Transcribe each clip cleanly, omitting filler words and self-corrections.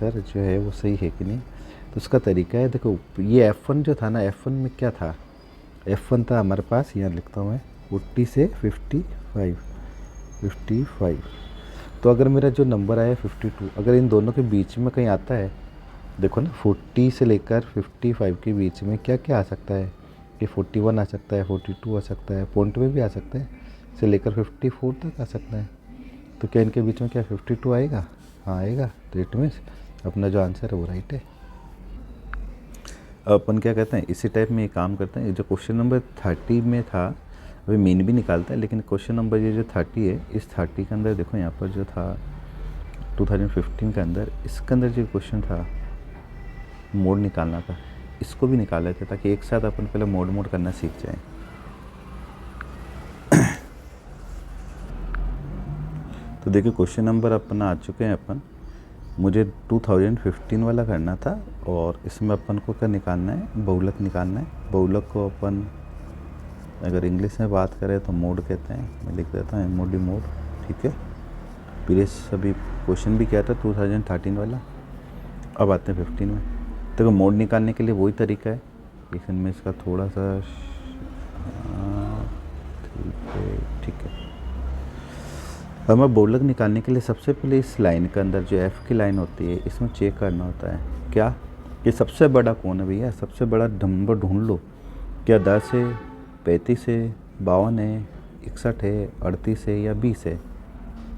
Answer जो है वो सही है कि नहीं। तो उसका तरीका है, देखो ये F1 जो था ना, F1 में क्या था, F1 था हमारे पास, यहाँ लिखता हूँ मैं 40 से 55। तो अगर मेरा जो नंबर आया 52, अगर इन दोनों के बीच में कहीं आता है, देखो ना 40 से लेकर 55 के बीच में क्या क्या आ सकता है, कि 41 आ सकता है, 42 आ सकता है, पॉइंट में भी आ सकता है, से लेकर 54 तक आ सकता है। तो क्या इनके बीच में क्या 52 आएगा? हाँ आएगा। तो इट मीन्स अपना जो आंसर है वो राइट है। अब अपन क्या कहते हैं, इसी टाइप में ये काम करते हैं। जो क्वेश्चन नंबर 30 में था, अभी मीन भी निकालता है, लेकिन क्वेश्चन नंबर ये जो 30 है, इस 30 के अंदर देखो यहाँ पर जो था 2015 के अंदर, इसके अंदर जो क्वेश्चन था मोड निकालना था, इसको भी निकाले थे ताकि एक साथ अपन पहले मोड करना सीख जाएं। तो देखिए क्वेश्चन नंबर अपन आ चुके हैं। अपन मुझे 2015 वाला करना था, और इसमें अपन को क्या निकालना है, बहुलक निकालना है। बहुलक को अपन अगर इंग्लिश में बात करें तो मोड कहते हैं। मैं लिख देता हूँ MOD मोड, ठीक है। प्रीवियस अभी क्वेश्चन भी किया था 2013 वाला। अब आते हैं 15 में। देखो मोड निकालने के लिए वही तरीका है, लेकिन मैं इसका थोड़ा सा ठीक है। अब मैं बहुलक निकालने के लिए सबसे पहले इस लाइन के अंदर जो F की लाइन होती है, इसमें चेक करना होता है क्या, कि सबसे बड़ा कौन है भैया, सबसे बड़ा नंबर ढूंढ लो। क्या 10 है, 35 है, 52 है, 61 है, 38 है या 20 है?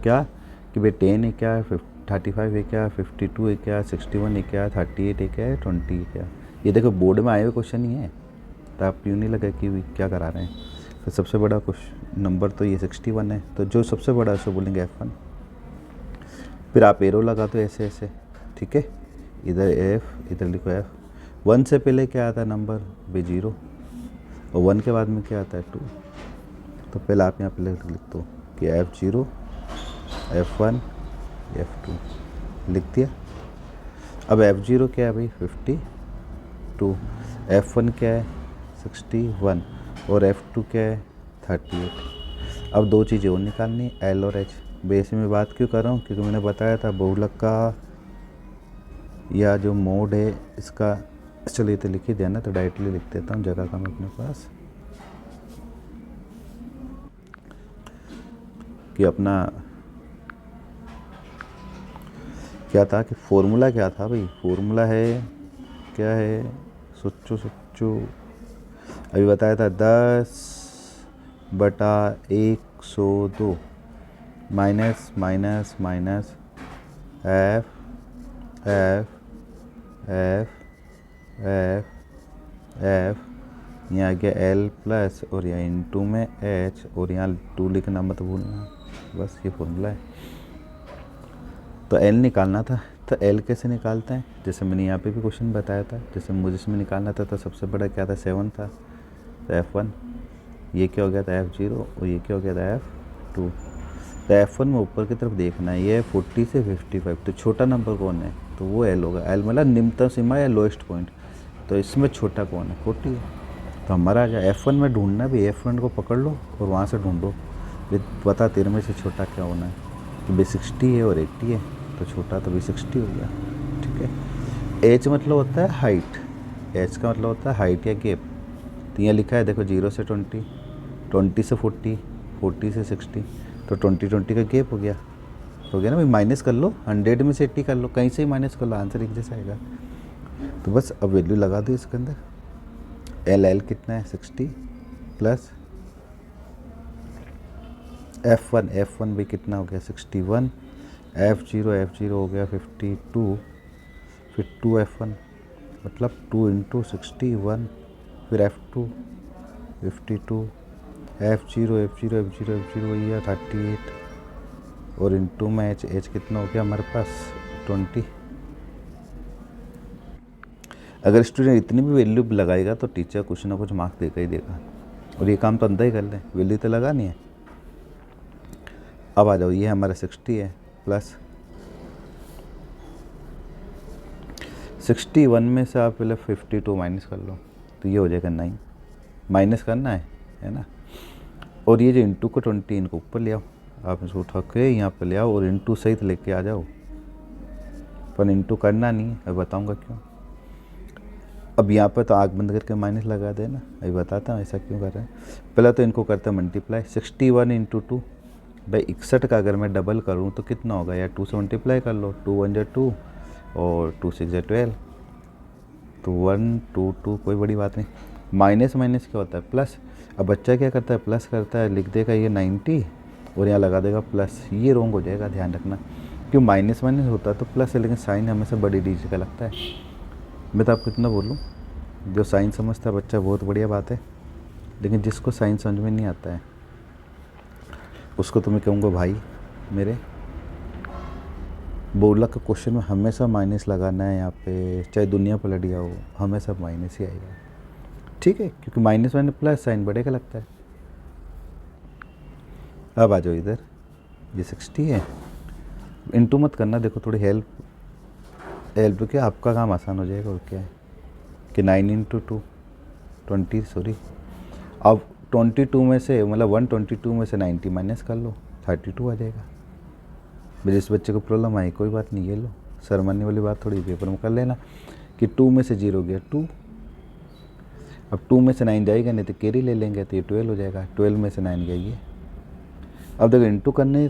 क्या कि भाई 10 है क्या, 35 है क्या, 52 है क्या, 61 है क्या, 38 है क्या, 20 है क्या? ये देखो बोर्ड में आए हुए क्वेश्चन ही है, तो आप यूँ नहीं लगा कि क्या करा रहे हैं। तो सबसे बड़ा क्वेश्चन नंबर तो ये 61 है, तो जो सबसे बड़ा है उसको बोलेंगे F1। फिर आप एरो लगा दो ऐसे ऐसे, ठीक है। इधर F, इधर लिखो F। 1 से पहले क्या आता है नंबर भी 0, और 1 के बाद में क्या आता है 2। तो पहले आप यहाँ पे लिख दो कि F0, F1, F2 लिख दिया। अब F0 क्या है भाई 52, F1 क्या है 61, और F2 क्या है 38। अब दो चीज़ें और निकालनी है, L और H। बेस में बात क्यों कर रहा हूँ, क्योंकि मैंने बताया था बहुलक का या जो मोड है इसका, चलिए तो लिख ही दिया ना, तो डायरेक्टली लिख देता हूँ, जगह कम अपने पास, कि अपना क्या था, कि फॉर्मूला क्या था भाई, फॉर्मूला है क्या है, सोचो सोचो, अभी बताया था 10/102 minus minus minus F F F F F, यहाँ आ गया L प्लस, और यहाँ इनटू में H, और यहाँ 2 लिखना मत भूलना, बस ये फॉर्मूला है। तो L निकालना था, तो L कैसे निकालते हैं, जैसे मैंने यहाँ पे भी क्वेश्चन बताया था, जैसे मुझे इसमें निकालना था, तो सबसे बड़ा क्या था 7 था, तो F1, ये क्या हो गया था F0, और ये क्या हो गया था F2। तो F1 में ऊपर की तरफ देखना है, ये 40 से 55, तो छोटा नंबर कौन है, तो वो L होगा। L मतलब निम्नतम सीमा या लोएस्ट पॉइंट, तो इसमें छोटा कौन है 40 है। तो हमारा आ गया F1 में ढूंढना भी, F1 को पकड़ लो और वहाँ से ढूंढो, बता तेरे में से छोटा क्या होना है, तो भी 60 है और 80 है, तो छोटा तो भी 60 हो गया, ठीक है। H मतलब होता है हाइट, H का मतलब होता है हाइट या गैप। तो यहाँ लिखा है देखो 0 से 20, 20 से 40, 40 से 60, तो 20 का गैप हो गया ना भाई। माइनस कर लो, 100 में से 80 कर लो, कहीं से ही माइनस कर लो, आंसर एक जैसा आएगा। तो बस अब वैल्यू लगा दो इसके अंदर। L कितना है 60 प्लस F1 भी कितना हो गया 61, F0 हो गया 52, फिर 2F1 मतलब 2 इंटू 61, फिर F2 52, F0 वही है 38, और इंटू में H कितना हो गया हमारे पास 20। अगर स्टूडेंट इतनी भी वैल्यू लगाएगा तो टीचर कुछ ना कुछ मार्क्स देगा ही देगा, और ये काम तो अंदर ही कर ले, वैल्यू तो लगानी है। अब आ जाओ, ये हमारा 60 है, प्लस 61 में से आप पहले 52 माइनस कर लो, तो ये हो जाएगा 9, माइनस करना है ना। और ये जो इंटू को 20 इनको ऊपर ले आओ, आप इसको उठा के यहाँ पे ले आओ और इंटू सहित लेके आ जाओ, पर इंटू करना नहीं है, अब बताऊँगा क्यों। अब यहाँ पर तो आँख बंद करके माइनस लगा देना, अभी बताता हूँ ऐसा क्यों कर रहे हैं। पहले तो इनको करते हैं मल्टीप्लाई, 61 इंटू 2, भाई 61 का अगर मैं डबल करूँ तो कितना होगा यार, 2 से मल्टीप्लाई कर लो, 2 1 2 और 2 6 12, तो 1 2 2, कोई बड़ी बात नहीं। माइनस माइनस क्या होता है, प्लस। अब बच्चा क्या करता है, प्लस करता है, लिख देगा ये 90 और यहाँ लगा देगा प्लस, ये रॉन्ग हो जाएगा, ध्यान रखना। क्यों, माइनस माइनस होता है तो प्लस है, लेकिन साइन हमेशा बड़ी डी का लगता है। मैं तो आपको इतना बोलूँ, जो साइन समझता है बच्चा बहुत बढ़िया बात है, लेकिन जिसको साइन समझ में नहीं आता है उसको तो मैं कहूँगा भाई मेरे, बोला का क्वेश्चन में हमेशा माइनस लगाना है यहाँ पे, चाहे दुनिया पलट गया हो हमेशा माइनस ही आएगा, ठीक है, क्योंकि माइनस माइनस प्लस साइन बढ़ेगा लगता है। अब आ जाओ इधर, ये 60 है, इंटू मत करना, देखो थोड़ी हेल्प क्या, आपका काम आसान हो जाएगा। और क्या है कि 9 इंटू 2 20, सॉरी, अब 22 में से मतलब 122 में से 90 माइनस कर लो, 32 आ जाएगा। जिस बच्चे को प्रॉब्लम आई कोई बात नहीं, ये लो, शर्माने वाली बात थोड़ी, पेपर में कर लेना कि 2 में से 0 गया 2, अब 2 में से 9 जाएगा, नहीं तो कैरी ले लेंगे तो ये 12 हो जाएगा, 12 में से 9 गया ये। अब देखो इंटू करने,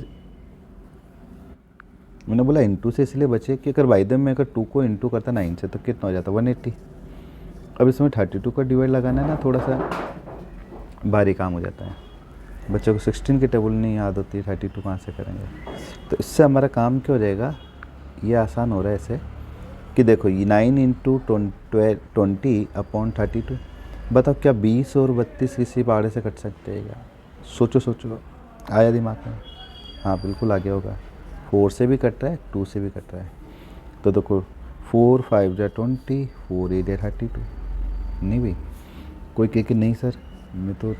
मैंने बोला इंटू से इसलिए बचे कि अगर बाई द में अगर 2 को इंटू करता 9 से तो कितना हो जाता 180। अब इसमें 32 का डिवाइड लगाना है ना, थोड़ा सा भारी काम हो जाता है, बच्चों को 16 की टेबल नहीं याद होती, 32 कहाँ से करेंगे। तो इससे हमारा काम क्या हो जाएगा, ये आसान हो रहा है ऐसे कि देखो ये 9 इंटू 20 अपॉन 32, बताओ क्या 20 और 32 किसी पहाड़े से कट सकते हैं क्या, सोचो सोचो, आया दिमाग में, हाँ बिल्कुल आ गया होगा। 4 से भी कट रहा है, 2 से भी कट रहा है, तो देखो 4 5 जा 20, 4 8 जा 32, नहीं भाई कोई कहे कि नहीं सर मैं तो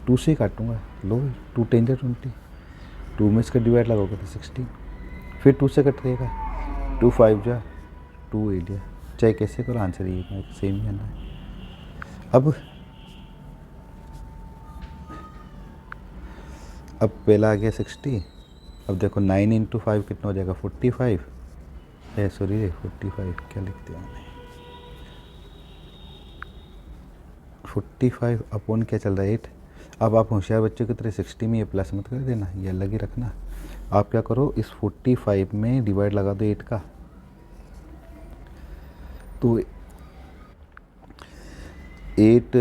2 से ही काटूंगा, लो 2 10 जा 20, 2 में इसका डिवाइड लगाओगे तो 16, फिर 2 से कट रहेगा, 2 5 जा 2 8 जा, चाहे कैसे करो आंसर ये सेम ही आना है। अब पहला आ गया 60, अब देखो 9 इंटू 5 कितना हो जाएगा 45, सॉरी 45 क्या लिख दिया मैंने, 45 अपॉन क्या चल रहा है 8। अब आप होशियार बच्चों की तरह 60 में ये प्लस मत कर देना, ये अलग ही रखना। आप क्या करो, इस 45 में डिवाइड लगा दो 8 का, तो 8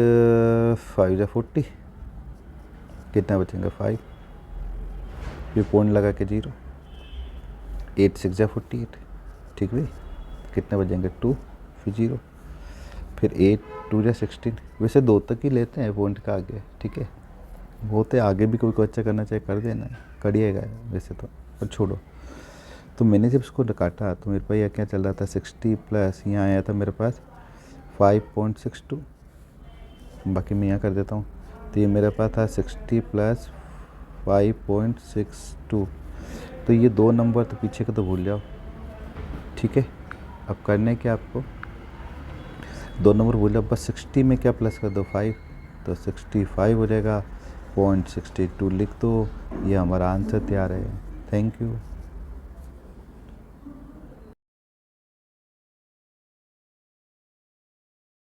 5 जा 40, कितना बचेंगे 5, ये पॉइंट लगा के 0, 8 6 जा 48, ठीक भाई, कितने बचेंगे 2, फिर 0, फिर 8 2 जा 16, वैसे 2 तक ही लेते हैं पॉइंट का आगे, ठीक है, होते आगे भी कोई अच्छा करना चाहे कर देना, करिएगा वैसे तो, पर छोड़ो। तो मैंने जब इसको काटा तो मेरे पास यह क्या चल रहा था 60 प्लस, यहाँ आया था मेरे पास 5.62, बाकी मैं यहाँ कर देता हूँ, तो ये मेरे पास था 60 प्लस 5.62, तो ये 2 नंबर तो पीछे का तो भूल जाओ, ठीक है। अब करने क्या आपको, 2 नंबर भूल जाओ, बस 60 में क्या प्लस कर दो 5, तो 65 हो जाएगा, 0.62 लिख दो, ये हमारा आंसर तैयार है। Thank you.